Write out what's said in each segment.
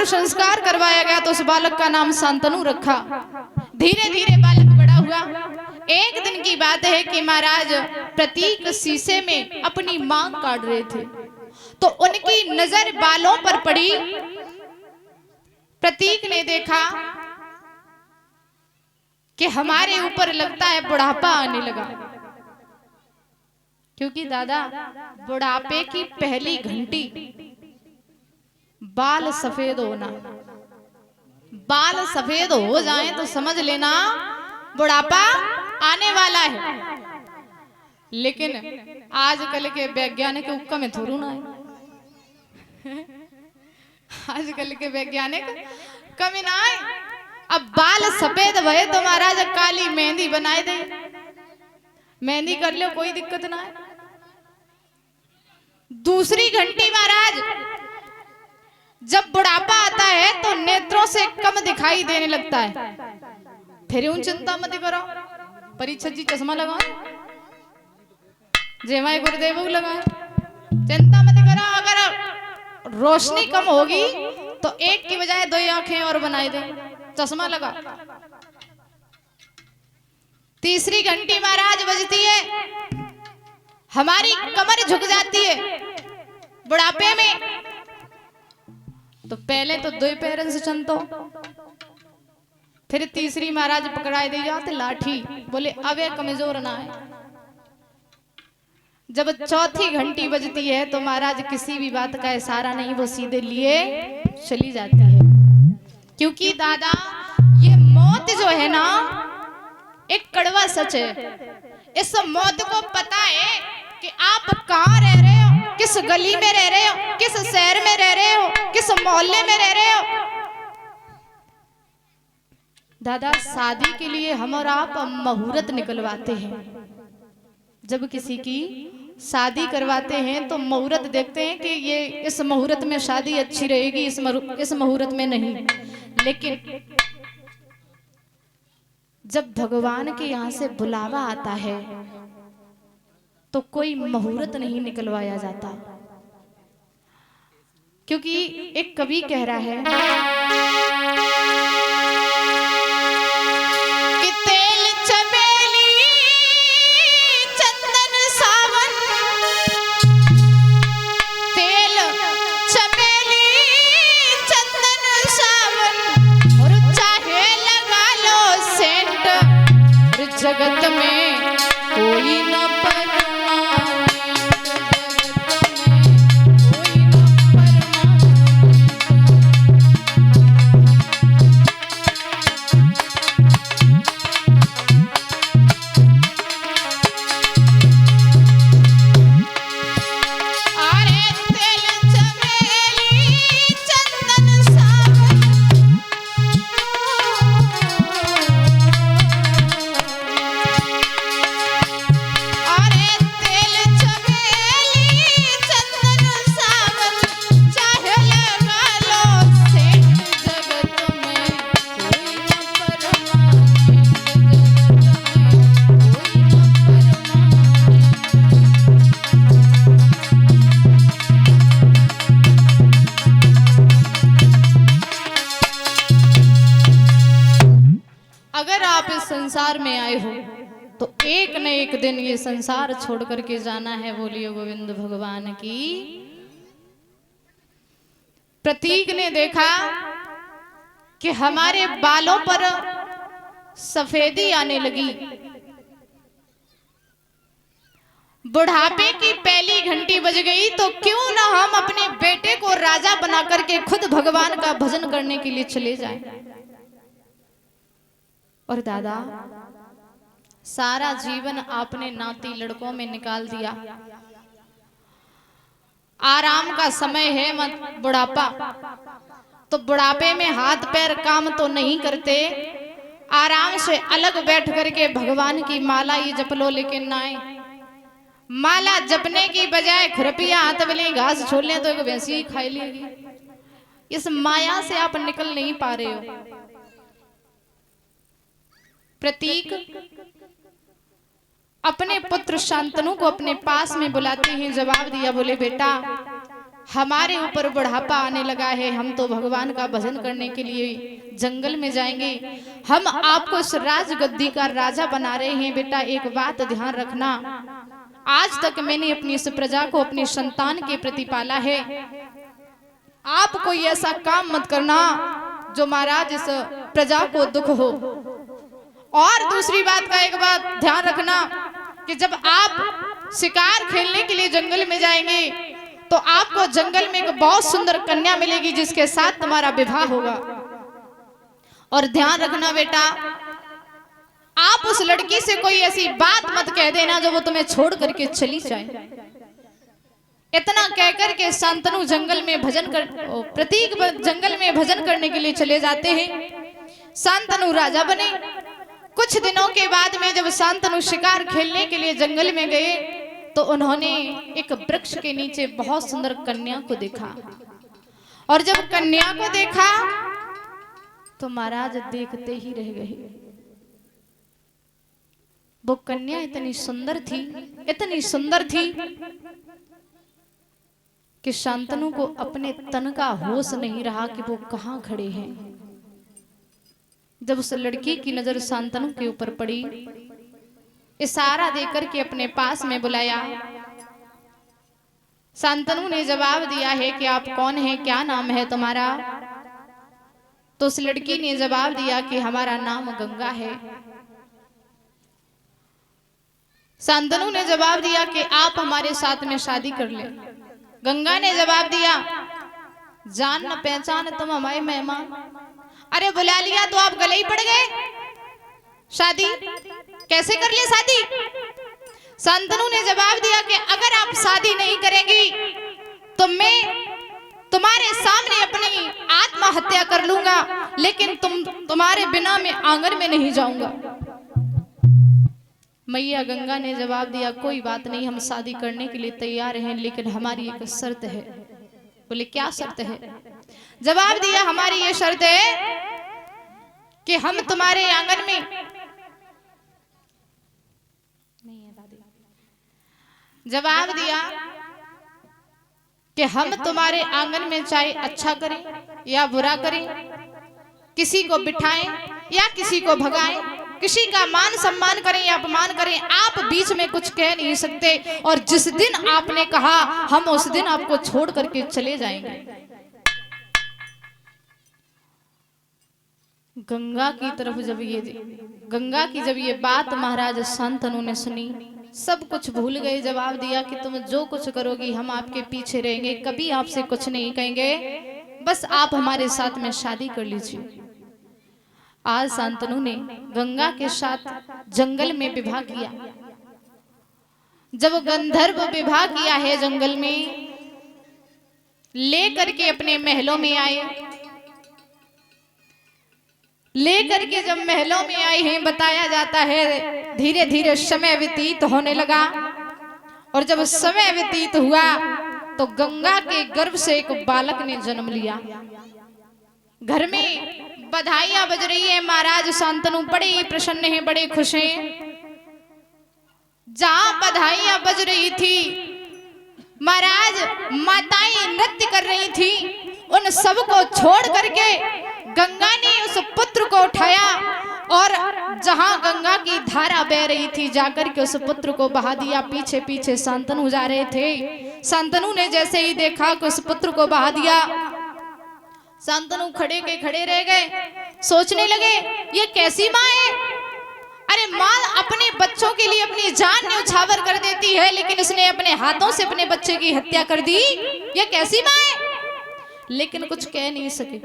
संस्कार करवाया गया तो उस बालक का नाम शांतनु रखा। धीरे धीरे बालक बड़ा हुआ। एक दिन की बात है कि महाराज प्रतीक शीशे में अपनी मांग काट रहे थे तो उनकी नजर बालों पर पड़ी। प्रतीक ने देखा कि हमारे ऊपर लगता है बुढ़ापा आने लगा, क्योंकि दादा बुढ़ापे की पहली घंटी बाल सफेद होना। बाल सफेद हो जाएं तो समझ लेना बुढ़ापा आने वाला है। लेकिन आजकल के वैज्ञानिक उक्का में थोड़ू ना है। आजकल के वैज्ञानिक कमी ना है। अब बाल सफेद भये तो महाराज काली मेहंदी बनाए दे, मेहंदी कर लो, कोई दिक्कत ना है। दूसरी घंटी महाराज जब बुढ़ापा आता है तो नेत्रों से कम दिखाई देने लगता है। फिर उन चिंता मत करो, परीक्षा जी चश्मा लगाओ, जय माई गुरुदेव लगाए, चिंता मत करो। अगर रोशनी कम होगी तो एक की बजाय दो आंखें और बनाई दे, चश्मा लगा। तीसरी घंटी महाराज बजती है, हमारी कमर झुक जाती है बुढ़ापे में। तो पहले तो दो पैरन से चलतो, फिर तीसरी महाराज पकड़ाई दी जाते लाठी, बोले अब ये कमजोर ना है। जब चौथी घंटी बजती है तो महाराज किसी भी बात का इशारा नहीं, वो सीधे लिए चली जाती है। क्योंकि दादा ये मौत जो है ना एक कड़वा सच है। इस मौत को पता है कि आप कहाँ रह रहे हो, किस गली में रह रहे हो, किस शहर में रह रहे हो, किस मोहल्ले में रह रहे हो। दादा शादी के लिए हम और आप मुहूर्त निकलवाते हैं। जब किसी की शादी करवाते हैं तो मुहूर्त देखते हैं कि ये इस मुहूर्त में शादी अच्छी रहेगी, इस मुहूर्त में नहीं। लेकिन जब भगवान के यहाँ से बुलावा आता है तो कोई मुहूर्त नहीं निकलवाया जाता। क्योंकि एक कवि कह रहा है कि तेल चमेली चंदन सावन, तेल चमेली चंदन सावन, और चाहे लगा लो सेंट, और जगत में कोई न संसार में आए हो तो एक न एक दिन ये संसार छोड़ करके जाना है। बोलिए गोविंद भगवान की। प्रतीक ने देखा कि हमारे बालों पर सफेदी आने लगी। बुढ़ापे की पहली घंटी बज गई, तो क्यों ना हम अपने बेटे को राजा बना करके खुद भगवान का भजन करने के लिए चले जाएं। और दादा, सारा जीवन आपने नाती लड़कों में निकाल दिया। आराम का समय है मत बुढ़ापा, तो बुढ़ापे में हाथ पैर काम तो नहीं करते, आराम से अलग बैठ करके भगवान की माला ये जप लो। लेकिन ना, माला जपने की बजाय खुरपिया हाथ में घास छोड़ लें तो एक वैसी ही खाई लेगी। इस माया से आप निकल नहीं पा रहे हो। प्रतीक अपने पुत्र शांतनु को अपने पास में बुलाते ही जवाब दिया, बोले बेटा, हमारे ऊपर बुढ़ापा आने लगा है, हम तो भगवान का भजन करने के लिए जंगल में जाएंगे, हम आपको इस राजगद्दी का राजा बना रहे हैं। बेटा एक बात ध्यान रखना, आज तक मैंने अपनी इस प्रजा को अपनी संतान के प्रति पाला है, आप कोई ऐसा काम मत करना जो महाराज इस प्रजा को दुख हो। और दूसरी बात का एक बात ध्यान रखना कि जब आप शिकार खेलने के लिए जंगल में जाएंगे तो आपको जंगल में एक बहुत सुंदर कन्या मिलेगी जिसके साथ तुम्हारा विवाह होगा। और ध्यान रखना बेटा, आप उस लड़की से कोई ऐसी बात मत कह देना जो वो तुम्हें छोड़ करके चली जाए। इतना कहकर के शांतनु जंगल में प्रतीक जंगल में भजन करने के लिए चले जाते हैं। शांतनु राजा बने। कुछ दिनों के बाद में जब शांतनु शिकार खेलने के लिए जंगल में गए तो उन्होंने एक वृक्ष के नीचे बहुत सुंदर कन्या को देखा। और जब कन्या को देखा तो महाराज देखते ही रह गए। वो कन्या इतनी सुंदर थी कि शांतनु को अपने तन का होश नहीं रहा कि वो कहां खड़े हैं। जब उस लड़की की नजर शांतनु के ऊपर पड़ी, इशारा देकर के अपने पास में बुलाया। शांतनु ने जवाब दिया है कि आप कौन हैं, क्या नाम है तुम्हारा? तो उस लड़की ने जवाब दिया कि हमारा नाम गंगा है। शांतनु ने जवाब दिया कि आप हमारे साथ में शादी कर ले। गंगा ने जवाब दिया, जान न पहचान तुम हमारे मेहमान, अरे बुला लिया तो आप गले ही पड़ गए, शादी कैसे कर ले शादी? शांतनु ने जवाब दिया कि अगर आप शादी नहीं करेंगी तो मैं तुम्हारे सामने अपनी आत्महत्या कर लूंगा, लेकिन तुम्हारे बिना मैं आंगन में नहीं जाऊंगा। मैया गंगा ने जवाब दिया, कोई बात नहीं, हम शादी करने के लिए तैयार हैं, लेकिन हमारी एक शर्त है। बोले क्या शर्त है? जवाब दिया, हमारी ये शर्त है कि हम तुम्हारे आंगन में नहीं है दादी। जवाब दिया कि हम तुम्हारे आंगन में चाहे अच्छा करें या बुरा करें, किसी को बिठाएं या किसी को भगाएं, किसी का मान सम्मान करें या अपमान करें, आप बीच में कुछ कह नहीं सकते। और जिस दिन आपने कहा हम उस दिन आपको छोड़ करके चले जाएंगे। गंगा की जब ये बात महाराज शांतनु ने सुनी, सब कुछ भूल गए। जवाब दिया कि तुम जो कुछ करोगी हम आपके पीछे रहेंगे, कभी आपसे कुछ नहीं कहेंगे, बस आप हमारे साथ में शादी कर लीजिए। आज शांतनु ने गंगा के साथ जंगल में विवाह किया। जब गंधर्व विवाह किया है जंगल में, लेकर के अपने महलों में आए, लेकर के जब महलों में आए हैं, बताया जाता है धीरे धीरे समय व्यतीत होने लगा। और जब समय व्यतीत हुआ तो गंगा के गर्भ से एक बालक ने जन्म लिया। घर में बधाइयां बज रही है, महाराज शांतनु बड़े ही प्रसन्न हैं, बड़े खुश हैं। जहां बधाइयां बज रही थी, महाराज माताएं नृत्य कर रही थी, उन सब को छोड़ करके गंगा ने उस पुत्र को उठाया और जहां गंगा की धारा बह रही थी जाकर के उस पुत्र को बहा दिया। पीछे पीछे शांतनु जा रहे थे। शांतनु ने जैसे ही देखा कि उस पुत्र को बहा दिया शांतनु खड़े के खड़े रह गए, सोचने लगे ये कैसी माँ है। अरे माँ अपने बच्चों के लिए अपनी जान न्यौछावर कर देती है, लेकिन इसने अपने हाथों से अपने बच्चे की हत्या कर दी, ये कैसी माँ है। लेकिन कुछ कह नहीं सके।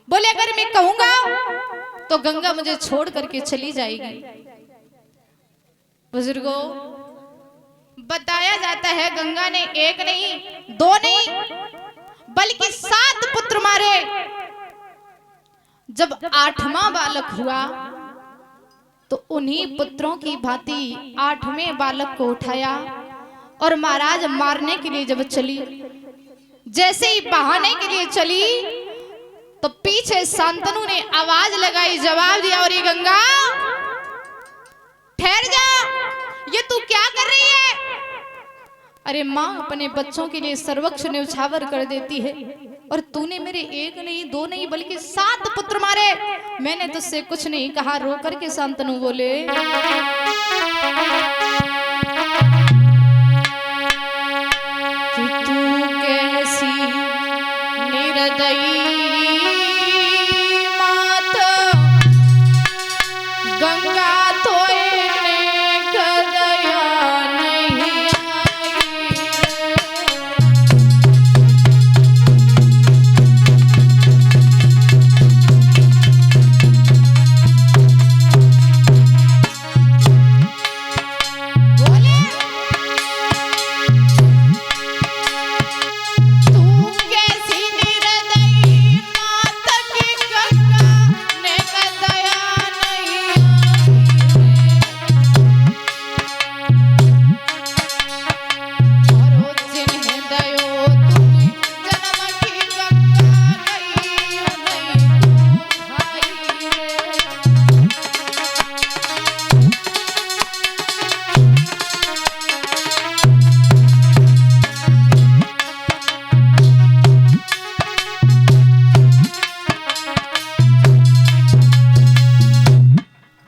बोले अगर मैं कहूंगा तो गंगा मुझे छोड़ करके चली जाएगी। बुजुर्गों, बताया जाता है गंगा ने एक नहीं, दो नहीं, बल्कि 7 पुत्र मारे। जब 8वां बालक हुआ तो उन्हीं पुत्रों की भांति 8वें बालक को उठाया और महाराज मारने के लिए जब चली, जैसे ही बहाने के लिए चली तो पीछे शांतनु ने आवाज लगाई, जवाब दिया, और ये गंगा ठहर जा, ये तू क्या कर रही है। अरे माँ अपने बच्चों के लिए सर्वक्ष न्यौछावर कर देती है, और तूने मेरे एक नहीं, दो नहीं, बल्कि 7 पुत्र मारे। मैंने तुझसे कुछ नहीं कहा। रो करके शांतनु बोले, कि तू कैसी निर्दयी मात, गंगा तो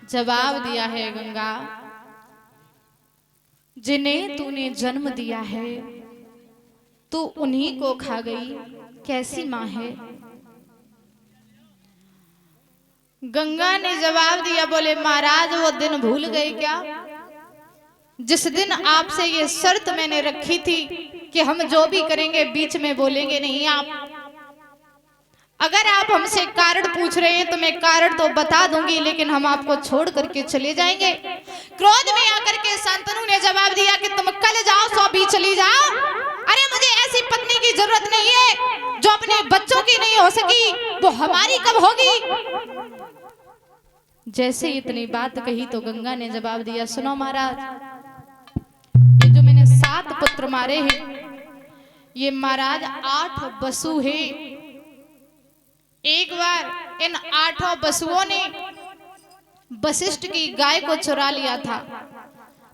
जवाब दिया है गंगा, जिन्हें तूने जन्म दिया है तू उन्हीं को खा गई, कैसी माँ है। गंगा ने जवाब दिया, बोले महाराज वो दिन भूल गए क्या, जिस दिन आपसे ये शर्त मैंने रखी थी कि हम जो भी करेंगे बीच में बोलेंगे नहीं आप। अगर आप हमसे कारण पूछ रहे हैं तो मैं कारण तो बता दूंगी, लेकिन हम आपको छोड़ करके चले जाएंगे। क्रोध में आकर के शांतनु ने जवाब दिया कि तुम कल जाओ, सो भी चली जाओ। अरे मुझे ऐसी पत्नी की जरूरत नहीं है जो अपने बच्चों की नहीं हो सकी, वो हमारी कब होगी। जैसे इतनी बात कही तो गंगा ने जवाब दिया, सुनो महाराज, ये जो मैंने 7 पुत्र मारे हैं, ये महाराज 8 बसु है। एक बार इन 8 बसुओं ने वशिष्ठ की गाय को चुरा लिया था,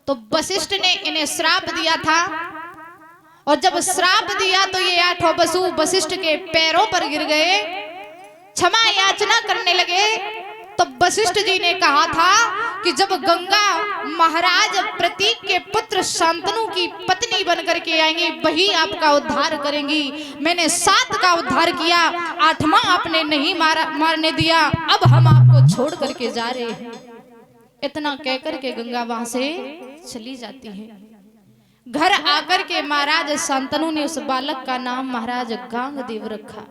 तो वशिष्ठ ने इन्हें श्राप दिया था, और जब श्राप दिया तो ये 8 बसु वशिष्ठ के पैरों पर गिर गए, क्षमा याचना करने लगे। तो वशिष्ठ जी ने कहा था कि जब गंगा महाराज प्रतीक के पुत्र शांतनु की पत्नी बनकर के आएंगी, वही आपका उद्धार करेंगी। मैंने 7 का उद्धार किया, 8वां आपने नहीं मारने दिया, अब हम आपको छोड़ करके जा रहे हैं। इतना कहकर के गंगा वहां से चली जाती है। घर आकर के महाराज शांतनु ने उस बालक का नाम महाराज गांगदेव रखा।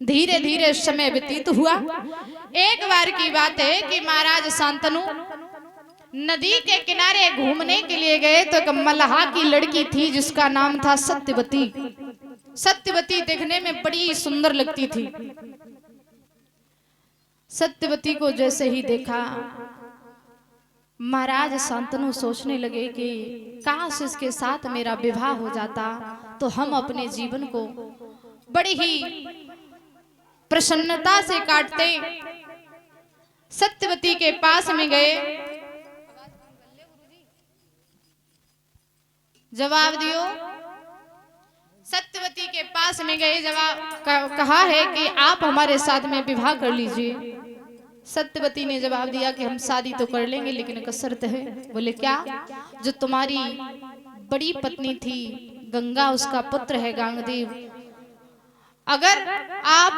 धीरे धीरे समय व्यतीत हुआ। एक बार की बात है कि महाराज शांतनु नदी के किनारे घूमने के लिए गए, तो एक मल्लाह की लड़की थी जिसका नाम था सत्यवती। सत्यवती देखने में बड़ी सुंदर लगती थी। सत्यवती को जैसे ही देखा महाराज शांतनु सोचने लगे कि काश इसके साथ मेरा विवाह हो जाता तो हम अपने जीवन को बड़ी ही प्रसन्नता से काटते। सत्यवती के पास में गए, जवाब दियो। सत्यवती के पास में गए, जवाब कहा है कि आप हमारे साथ में विवाह कर लीजिए। सत्यवती ने जवाब दिया कि हम शादी तो कर लेंगे, लेकिन एक शर्त है। बोले क्या? जो तुम्हारी बड़ी पत्नी थी गंगा, उसका पुत्र है गांगदेव, अगर आप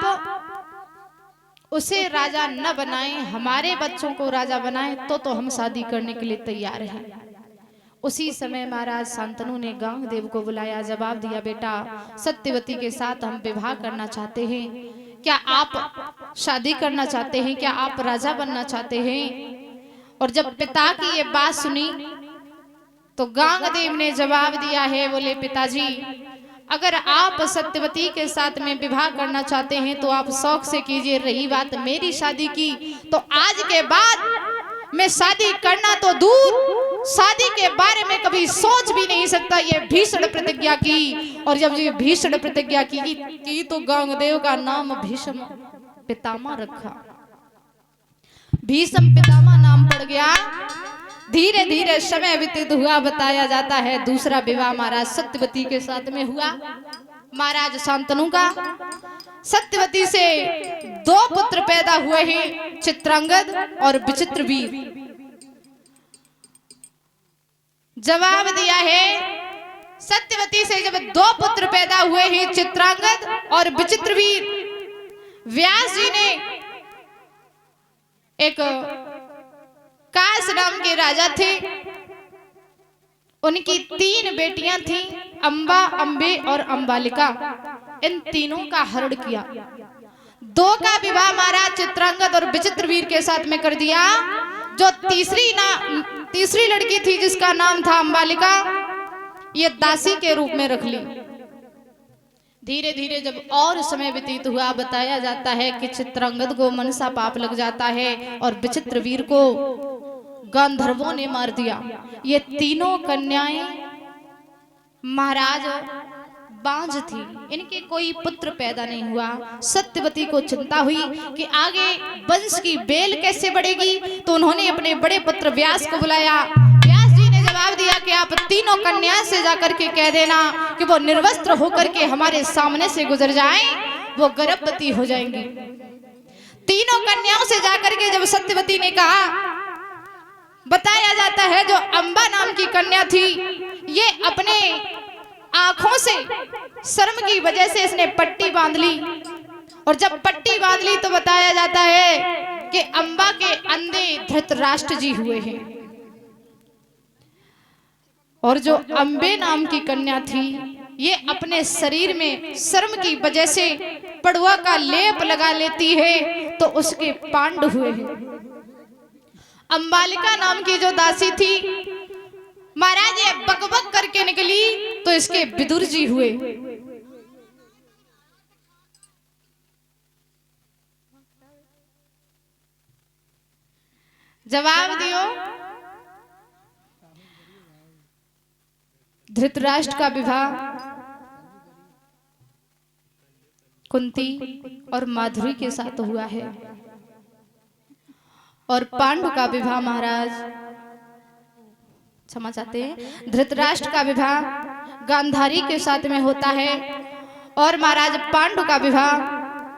उसे राजा न बनाएं, हमारे बच्चों को राजा बनाएं तो हम शादी करने के लिए तैयार हैं। उसी समय महाराज शांतनु ने गांगदेव को बुलाया, जवाब दिया, बेटा सत्यवती के साथ हम विवाह करना चाहते हैं। क्या आप शादी करना चाहते हैं? क्या आप राजा बनना चाहते हैं? और जब पिता की ये बात सुनी तो गांगदेव ने जवाब दिया है, बोले पिताजी, अगर आप सत्यवती के साथ में विवाह करना चाहते हैं तो आप शौक से कीजिए। रही बात मेरी शादी की, तो आज के बाद मैं शादी करना तो दूर, शादी के बारे में कभी सोच भी नहीं सकता। ये भीषण प्रतिज्ञा की, और जब ये भीषण प्रतिज्ञा की तो गांगदेव का नाम भीष्म पितामह रखा। भीष्म पितामह नाम पड़ गया। धीरे धीरे समय व्यतीत हुआ। बताया जाता है दूसरा विवाह महाराज सत्यवती के साथ में हुआ, महाराज शांतनु का। सत्यवती से 2 पुत्र पैदा हुए हैं, चित्रांगद और विचित्रवीर। जवाब दिया है, सत्यवती से जब 2 पुत्र पैदा हुए हैं, चित्रांगद और विचित्रवीर, व्यास जी ने एक काश नाम के राजा थे, उनकी 3 बेटियां थीं, अंबा, अंबे और अंबालिका। इन तीनों का हरण किया। 2 का विवाह महाराज चित्रांगद और विचित्रवीर के साथ में कर दिया। जो तीसरी लड़की थी जिसका नाम था अंबालिका, ये दासी के रूप में रख ली। धीरे धीरे जब और समय व्यतीत हुआ, बताया जाता है कि चित्रांगद को मनसा पाप लग जाता है और विचित्रवीर को गांधर्वों ने मार दिया। ये तीनों कन्याएं महाराज बांझ थी, इनके कोई पुत्र पैदा नहीं हुआ। सत्यवती को चिंता हुई कि आगे वंश की बेल कैसे बढ़ेगी, तो उन्होंने अपने बड़े पुत्र व्यास को बुलाया। व्यास जी ने जवाब दिया कि आप तीनों कन्याओं से जाकर के कह देना कि वो निर्वस्त्र होकर के हमारे सामने से गुजर जाएं, वो गर्भवती हो जाएंगी। तीनों कन्याओं से जाकर के जब सत्यवती ने कहा, बताया जाता है जो अंबा नाम की कन्या थी, ये अपने आंखों से शर्म की वजह से इसने पट्टी बांध ली, और जब पट्टी बांध ली तो बताया जाता है कि अंबा के अंधे धृतराष्ट्र जी हुए हैं। और जो अंबे नाम की कन्या थी, ये अपने शरीर में शर्म की वजह से पड़ुआ का लेप लगा लेती है, तो उसके पांड हुए हैं। अंबालिका नाम की जो दासी थी महाराज, ये बकबक करके निकली तो इसके विदुर जी हुए। जवाब दियो, धृतराष्ट्र का विवाह कुंती और माधुरी के साथ हुआ है, और पांडु का विवाह महाराज, क्षमा चाहते हैं, धृतराष्ट्र का विवाह गांधारी के साथ में होता है, और महाराज पांडु का विवाह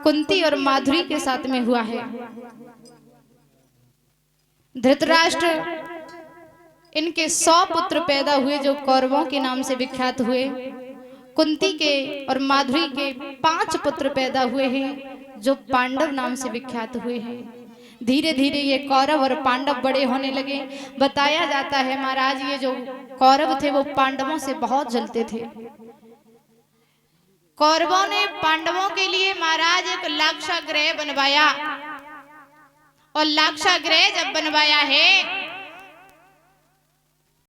कुंती और माधुरी के साथ में हुआ है। धृतराष्ट्र, इनके 100 पुत्र पैदा हुए जो कौरवों के नाम से विख्यात हुए। कुंती के और माधुरी के 5 पुत्र पैदा हुए हैं जो पांडव नाम से विख्यात हुए हैं। धीरे धीरे ये कौरव और पांडव बड़े होने लगे। बताया जाता है महाराज, ये जो कौरव थे वो पांडवों से बहुत जलते थे। कौरवों ने पांडवों के लिए महाराज एक लाक्षागृह बनवाया, और लाक्षागृह जब बनवाया है